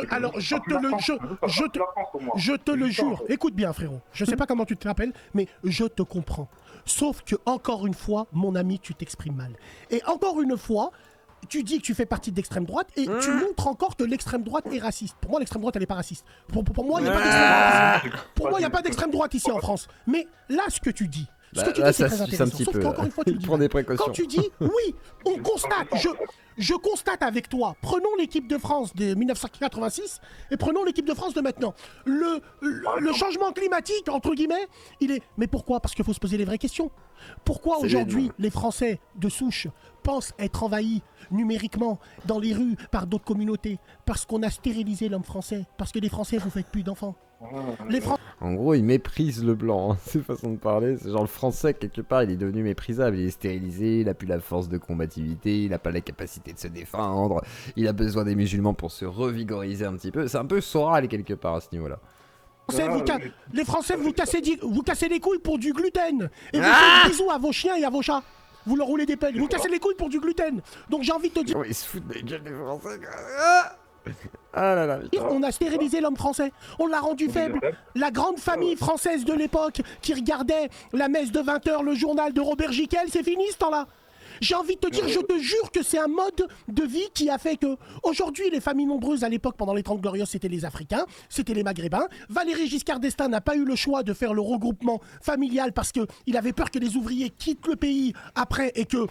te le jure. Écoute bien, frérot. Je sais pas comment tu t'appelles, mais je te comprends. Sauf que, encore une fois, mon ami, tu t'exprimes mal. Et encore une fois, tu dis que tu fais partie de l'extrême droite et tu montres encore que l'extrême droite est raciste. Pour moi, l'extrême droite, elle n'est pas raciste. Pour moi, il n'y a pas d'extrême droite ici. Pour moi, il n'y a pas d'extrême droite ici en France. Mais là, ce que tu dis, c'est très intéressant. Sauf qu'encore une fois, tu dis, quand tu dis, oui, on constate, je constate avec toi, prenons l'équipe de France de 1986 et prenons l'équipe de France de maintenant. Le changement climatique, entre guillemets, il est... Mais pourquoi ? Parce qu'il faut se poser les vraies questions. Pourquoi aujourd'hui les Français de souche pensent être envahis numériquement dans les rues par d'autres communautés ? Parce qu'on a stérilisé l'homme français. Parce que les Français, vous faites plus d'enfants. En gros, ils méprisent le blanc, ces façons de parler. C'est genre le français, quelque part, il est devenu méprisable. Il est stérilisé, il n'a plus la force de combativité, il n'a pas la capacité de se défendre, il a besoin des musulmans pour se revigoriser un petit peu. C'est un peu Soral, quelque part, à ce niveau-là. Les Français, vous cassez les couilles pour du gluten. Et vous faites des bisous à vos chiens et à vos chats. Vous leur roulez des pelles. Vous cassez les couilles pour du gluten. Donc j'ai envie de te dire... Ils se foutent des gueules des Français. Ah là là. On a stérilisé l'homme français, on l'a rendu faible. La grande famille française de l'époque qui regardait la messe de 20h, le journal de Robert Giquel, c'est fini ce temps-là. J'ai envie de te dire, je te jure que c'est un mode de vie qui a fait que aujourd'hui les familles nombreuses à l'époque pendant les 30 Glorieuses c'était les Africains, c'était les Maghrébins. Valéry Giscard d'Estaing n'a pas eu le choix de faire le regroupement familial parce qu'il avait peur que les ouvriers quittent le pays après et que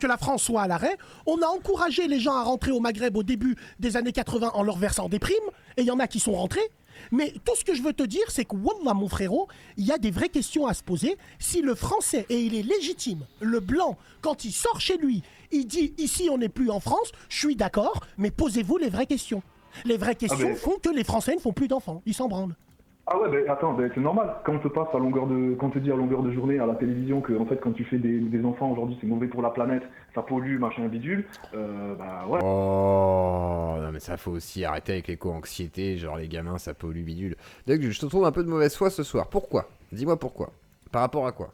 la France soit à l'arrêt. On a encouragé les gens à rentrer au Maghreb au début des années 80 en leur versant des primes, et il y en a qui sont rentrés. Mais tout ce que je veux te dire, c'est que, wallah, mon frérot, il y a des vraies questions à se poser. Si le français, et il est légitime, le blanc, quand il sort chez lui, il dit « ici, on n'est plus en France », je suis d'accord, mais posez-vous les vraies questions. Les vraies questions font que les Français ne font plus d'enfants. Ils s'en branlent. Ah ouais, mais attends, c'est normal. Quand on te passe quand on te dit à longueur de journée à la télévision que en fait quand tu fais des enfants aujourd'hui c'est mauvais pour la planète, ça pollue, machin bidule, ouais. Oh non mais ça faut aussi arrêter avec l'éco-anxiété, genre les gamins ça pollue bidule. Donc je te trouve un peu de mauvaise foi ce soir. Pourquoi ? Dis-moi pourquoi. Par rapport à quoi ?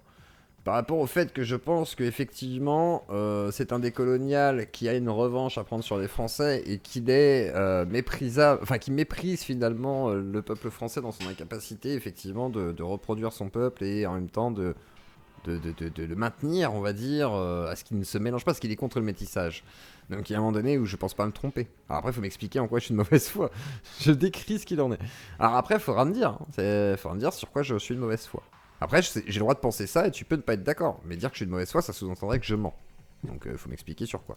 Par rapport au fait que je pense qu'effectivement, c'est un décolonial qui a une revanche à prendre sur les Français et qu'il est méprisable, enfin qui méprise finalement le peuple français dans son incapacité effectivement de reproduire son peuple et en même temps de le maintenir, on va dire, à ce qu'il ne se mélange pas, parce qu'il est contre le métissage. Donc il y a un moment donné où je pense pas me tromper. Alors après, il faut m'expliquer en quoi je suis de mauvaise foi. Je décris ce qu'il en est. Alors après, il faudra me dire. Faudra me dire sur quoi je suis de mauvaise foi. Après, j'ai le droit de penser ça et tu peux ne pas être d'accord. Mais dire que je suis de mauvaise foi, ça sous-entendrait que je mens. Donc faut m'expliquer sur quoi.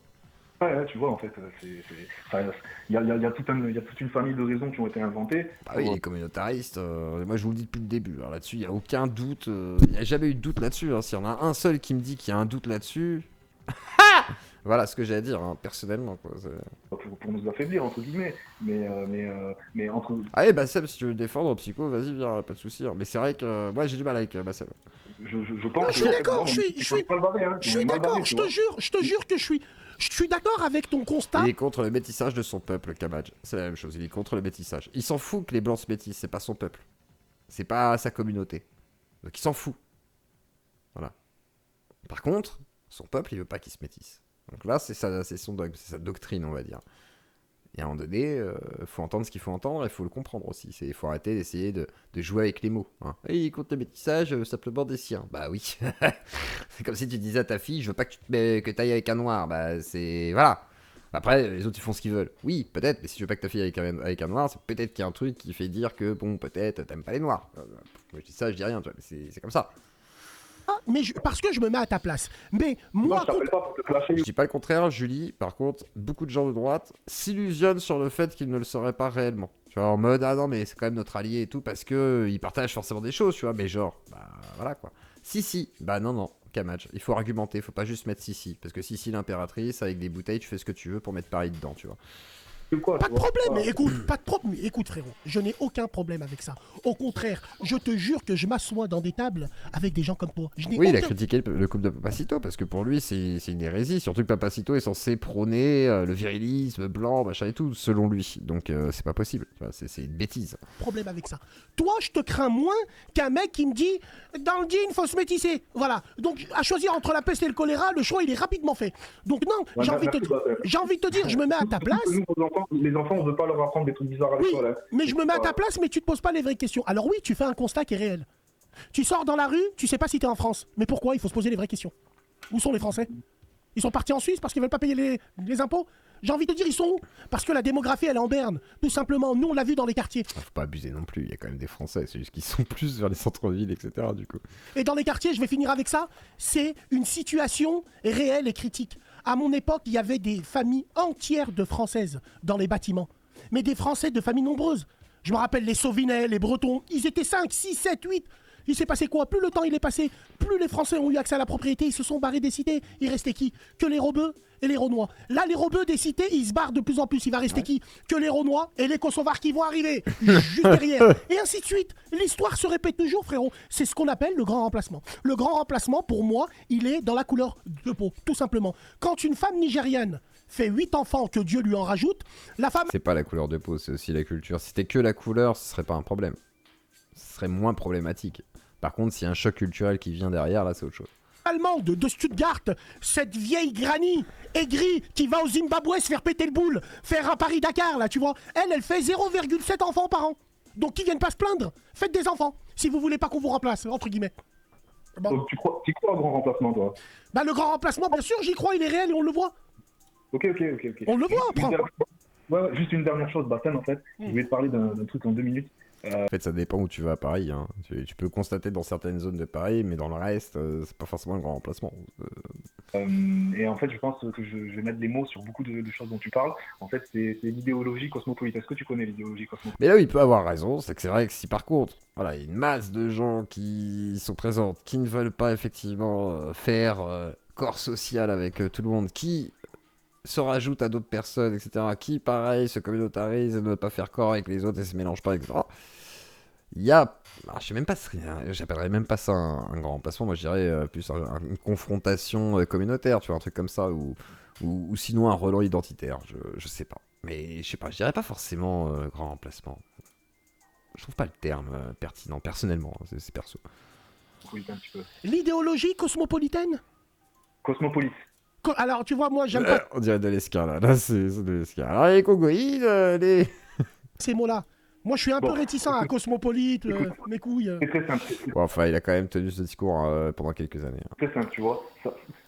Ouais, tu vois, en fait, il y a toute une famille de raisons qui ont été inventées. Ah oui, les communautaristes, moi je vous le dis depuis le début. Alors là-dessus, il n'y a aucun doute. Il n'y a jamais eu de doute là-dessus. Hein. S'il y en a un seul qui me dit qu'il y a un doute là-dessus... Voilà ce que j'ai à dire, hein, personnellement. Quoi. Pour nous affaiblir, entre guillemets. Mais entre... Ah oui, Bassem, si tu veux le défendre en psycho, vas-y, viens, pas de soucis. Hein. Mais c'est vrai que moi j'ai du mal avec Bassem. Je pense je suis d'accord, je suis d'accord, je te jure que je suis d'accord avec ton constat. Il est contre le métissage de son peuple, Kabadj. C'est la même chose, il est contre le métissage. Il s'en fout que les blancs se métissent, c'est pas son peuple. C'est pas sa communauté. Donc il s'en fout. Voilà. Par contre, son peuple, il veut pas qu'il se métisse. Donc là, c'est son dogme, c'est sa doctrine, on va dire. Et à un moment donné, faut entendre ce qu'il faut entendre et il faut le comprendre aussi. Il faut arrêter d'essayer de jouer avec les mots. Hein. Et il compte le métissage, simplement des siens. Bah oui. C'est comme si tu disais à ta fille, je veux pas que tu ailles avec un noir. Bah c'est... Voilà. Après, les autres ils font ce qu'ils veulent. Oui, peut-être, mais si tu veux pas que ta fille avec un noir, c'est peut-être qu'il y a un truc qui fait dire que, bon, peut-être t'aimes pas les noirs. Moi je dis ça, je dis rien, tu vois, mais c'est comme ça. Ah, mais parce que je me mets à ta place. Mais Non, moi, je t'appelle pas pour te clasher. Je dis pas le contraire, Julie. Par contre, beaucoup de gens de droite s'illusionnent sur le fait qu'ils ne le seraient pas réellement. Tu vois, en mode, ah non, mais c'est quand même notre allié et tout, parce que ils partagent forcément des choses, tu vois, mais genre, bah voilà quoi. Si, bah non, Kamaj, il faut argumenter, faut pas juste mettre si, parce que si l'impératrice, avec des bouteilles, tu fais ce que tu veux pour mettre Paris dedans, tu vois. Quoi, pas tu de vois, problème, pas- mais écoute, pas de problème. Écoute, frérot, je n'ai aucun problème avec ça. Au contraire, je te jure que je m'assois dans des tables avec des gens comme toi. Je n'ai Oui, il a aucun... critiqué le couple de Papacito, parce que pour lui, c'est une hérésie, surtout que Papacito est censé prôner le virilisme blanc, machin et tout, selon lui. Donc c'est pas possible, tu vois, c'est une bêtise. problème avec ça. Toi, je te crains moins qu'un mec qui me dit dans le jean, faut se métisser. Voilà. Donc, à choisir entre la peste et le choléra, le choix, il est rapidement fait. Donc, non, Ouais, j'ai envie, merci, Baptême. j'ai envie de te dire, je me mets à ta place. Nous, les enfants, on veut pas leur apprendre des trucs bizarres à Oui, l'école. Hein. mais je me mets à ta place, mais tu te poses pas les vraies questions. Alors, oui, tu fais un constat qui est réel. Tu sors dans la rue, tu sais pas si t'es en France. Mais pourquoi? Il faut se poser les vraies questions. Où sont les Français? Ils sont partis en Suisse parce qu'ils veulent pas payer les impôts? J'ai envie de te dire, ils sont où? Parce que la démographie, elle est en berne. Tout simplement, nous, on l'a vu dans les quartiers. Faut pas abuser non plus, il y a quand même des Français, c'est juste qu'ils sont plus vers les centres-villes, etc. du coup. Et dans les quartiers, je vais finir avec ça, c'est une situation réelle et critique. À mon époque, il y avait des familles entières de Françaises dans les bâtiments. Mais des Français de familles nombreuses. Je me rappelle les Sauvinais, les Bretons, ils étaient 5, 6, 7, 8. Il s'est passé quoi? Plus le temps il est passé, plus les Français ont eu accès à la propriété, ils se sont barrés des cités. Il restait qui? Que les Rebeux et les Renois. Là, les Rebeux des cités, ils se barrent de plus en plus. Il va rester qui? Que les Renois et les Kosovars qui vont arriver juste derrière. Et ainsi de suite. L'histoire se répète toujours, frérot. C'est ce qu'on appelle le grand remplacement. Le grand remplacement, pour moi, il est dans la couleur de peau, tout simplement. Quand une femme nigériane fait 8 enfants, que Dieu lui en rajoute, la femme C'est pas la couleur de peau, c'est aussi la culture. Si c'était que la couleur, ce serait pas un problème. Ce serait moins problématique. Par contre, s'il y a un choc culturel qui vient derrière, là, c'est autre chose. allemande de Stuttgart, cette vieille granny aigrie qui va au Zimbabwe se faire péter le boule, faire un Paris-Dakar, là, tu vois, elle fait 0,7 enfants par an. Donc, qui viennent pas se plaindre, faites des enfants, si vous voulez pas qu'on vous remplace, entre guillemets. Bon. Donc tu crois au grand remplacement, toi? Bah, le grand remplacement, bien sûr, j'y crois, il est réel et on le voit. Ok. On le voit, Juste après. Ouais, juste une dernière chose, Bastien, en fait. Je voulais te parler d'un truc en 2 minutes. En fait, ça dépend où tu vas à Paris. Hein. Tu peux constater dans certaines zones de Paris, mais dans le reste, c'est pas forcément un grand remplacement. Et en fait, je pense que je vais mettre des mots sur beaucoup de choses dont tu parles. En fait, c'est l'idéologie cosmopolite. Est-ce que tu connais l'idéologie cosmopolite? Mais là où il peut avoir raison, c'est que c'est vrai que si par contre, voilà, il y a une masse de gens qui sont présentes, qui ne veulent pas effectivement faire corps social avec tout le monde, qui se rajoutent à d'autres personnes, etc., qui, pareil, se communautarisent et ne veulent pas faire corps avec les autres et se mélangent pas, etc., il y a... Alors, je sais même pas, j'appellerais même pas ça un grand remplacement, moi je dirais plus une confrontation communautaire, tu vois, un truc comme ça, ou sinon un relent identitaire, je sais pas. Mais je sais pas, je dirais pas forcément grand remplacement. Je trouve pas le terme pertinent, personnellement, hein, c'est perso. Oui, un petit peu. L'idéologie cosmopolitaine. Cosmopolite. Alors, tu vois, moi, j'aime pas On dirait de l'escar là c'est de l'escar. Alors les Congoïdes, les... ces mots-là. Moi, je suis un peu Bon. réticent à cosmopolite, mes couilles. C'est très simple. Bon, enfin, il a quand même tenu ce discours pendant quelques années. Hein. Très simple, tu vois.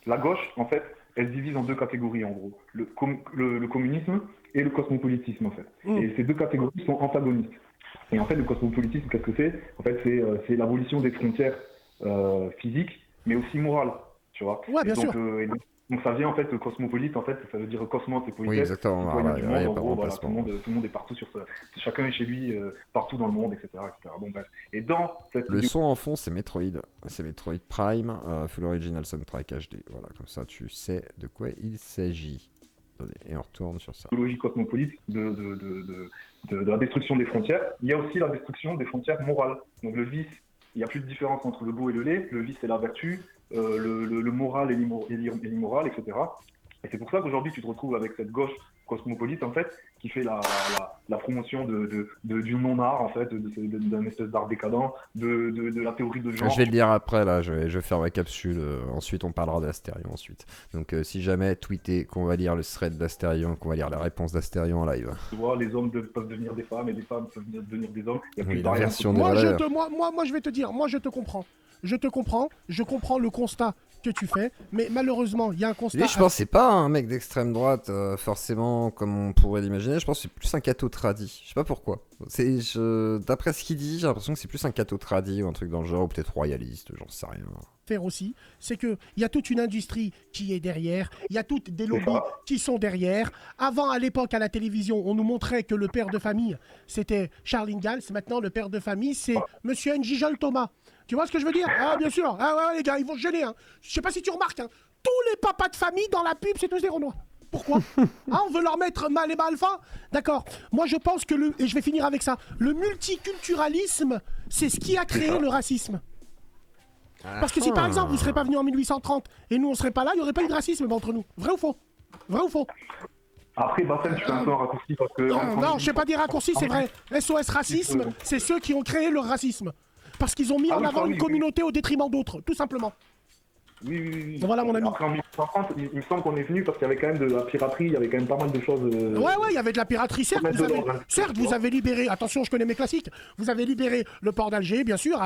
La gauche, en fait, elle se divise en deux catégories, en gros. Le communisme et le cosmopolitisme, en fait. Et ces deux catégories sont antagonistes. Et en fait, le cosmopolitisme, qu'est-ce que c'est? En fait, c'est l'abolition des frontières physiques, mais aussi morales, tu vois. Ouais, bien sûr. Donc ça vient en fait cosmopolite, en fait ça veut dire cosmos et politesse. Oui, exactement. Citoyen du monde, Il y a en pas de gros, voilà, remplacement. tout le monde est partout sur ça. Chacun est chez lui, partout dans le monde, etc. Bon, bref. Et dans cette Le son en fond, c'est Metroid. C'est Metroid Prime, full original soundtrack HD. Voilà, comme ça, tu sais de quoi il s'agit. Et on retourne sur ça. idéologie cosmopolite de la destruction des frontières, il y a aussi la destruction des frontières morales. Donc le vice, il n'y a plus de différence entre le beau et le laid. Le vice, c'est la vertu. Le moral et l'immoral, etc. Et c'est pour ça qu'aujourd'hui, tu te retrouves avec cette gauche cosmopolite, en fait, qui fait la promotion du non-art, en fait, d'un espèce d'art décadent, de la théorie de genre. Je vais le dire après, là, je vais faire ma capsule. Ensuite, on parlera d'Astérion ensuite. Donc, si jamais tweeter qu'on va lire le thread d'Astérion, qu'on va lire la réponse d'Astérion en live. Tu vois, les hommes peuvent devenir des femmes et les femmes peuvent devenir des hommes. Il y a plus Oui, de la barrière version entre- des Moi, valeurs. moi, je vais te dire, moi, je te comprends. Je comprends le constat que tu fais, mais malheureusement, il y a un constat. Lui, je pense que c'est pas un mec d'extrême droite, forcément, comme on pourrait l'imaginer. Je pense que c'est plus un catho tradi. Je sais pas pourquoi. D'après ce qu'il dit, j'ai l'impression que c'est plus un catho tradi ou un truc dans le genre, ou peut-être royaliste, j'en sais rien. Faire aussi, c'est qu'il y a toute une industrie qui est derrière, il y a toutes des lobbies qui sont derrière. Avant, à l'époque, à la télévision, on nous montrait que le père de famille, c'était Charles Ingalls. Maintenant, le père de famille, c'est Monsieur Njijol Thomas. Tu vois ce que je veux dire? Ah, bien sûr. Ah ouais, les gars, ils vont se gêner. Hein. Je sais pas si tu remarques, hein. Tous les papas de famille dans la pub, c'est tous des Renois. Pourquoi? Ah, on veut leur mettre Malema Alpha? D'accord. Moi, je pense que et je vais finir avec ça, le multiculturalisme, c'est ce qui a créé le racisme. Parce que si par exemple vous ne serez pas venu en 1830 et nous on serait pas là, il n'y aurait pas eu de racisme entre nous. Vrai ou faux? Vrai ou faux? Après, Bassem, tu fais un peu un raccourci parce que. Non, je ne sais pas dire raccourci, c'est vrai. SOS Racisme, c'est ceux qui ont créé le racisme. Parce qu'ils ont mis en avant une communauté au détriment d'autres, tout simplement. Oui. Voilà mon ami. Après, en 1830, il me semble qu'on est venu parce qu'il y avait quand même de la piraterie, il y avait quand même pas mal de choses. Ouais, il y avait de la piraterie, certes. Vous avez libéré, attention, je connais mes classiques, vous avez libéré le port d'Alger, bien sûr,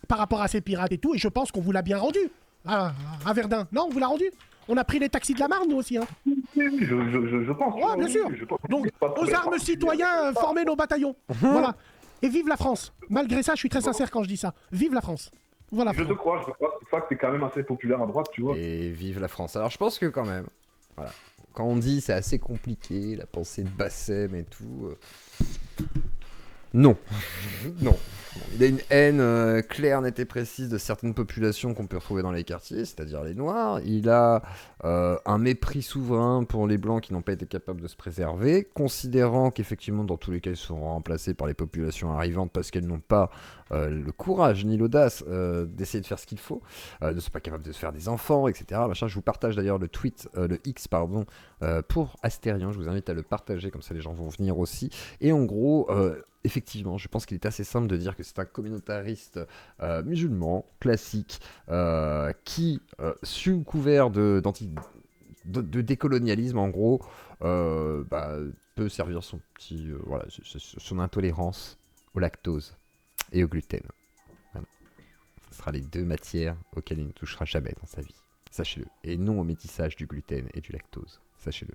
par rapport à ces pirates et tout, et je pense qu'on vous l'a bien rendu. À Verdun. Non, on vous l'a rendu. On a pris les taxis de la Marne, nous aussi. Hein. Oui, je pense. Ouais, bien sûr. Donc, aux armes citoyens, former nos bataillons. Voilà. Et vive la France. Malgré ça, je suis très sincère quand je dis ça. Vive la France. Voilà. Je te crois. C'est ça que c'est quand même assez populaire à droite, tu vois. Et vive la France. Alors, je pense que quand même, voilà. Quand on dit c'est assez compliqué, la pensée de Bassem et tout... Non. Non. Il a une haine claire, nette et précise de certaines populations qu'on peut retrouver dans les quartiers, c'est-à-dire les Noirs. Il a un mépris souverain pour les Blancs qui n'ont pas été capables de se préserver, considérant qu'effectivement, dans tous les cas, ils seront remplacés par les populations arrivantes parce qu'elles n'ont pas le courage ni l'audace d'essayer de faire ce qu'il faut, ne sont pas capables de se faire des enfants, etc. Machin. Je vous partage d'ailleurs le tweet, le X, pardon, pour Astérian. Je vous invite à le partager, comme ça les gens vont venir aussi. Et en gros... effectivement, je pense qu'il est assez simple de dire que c'est un communautariste musulman, classique, qui, sous couvert de décolonialisme, en gros, peut servir son petit, son intolérance au lactose et au gluten. Voilà. Ce sera les deux matières auxquelles il ne touchera jamais dans sa vie. Sachez-le. Et non au métissage du gluten et du lactose. Sachez-le.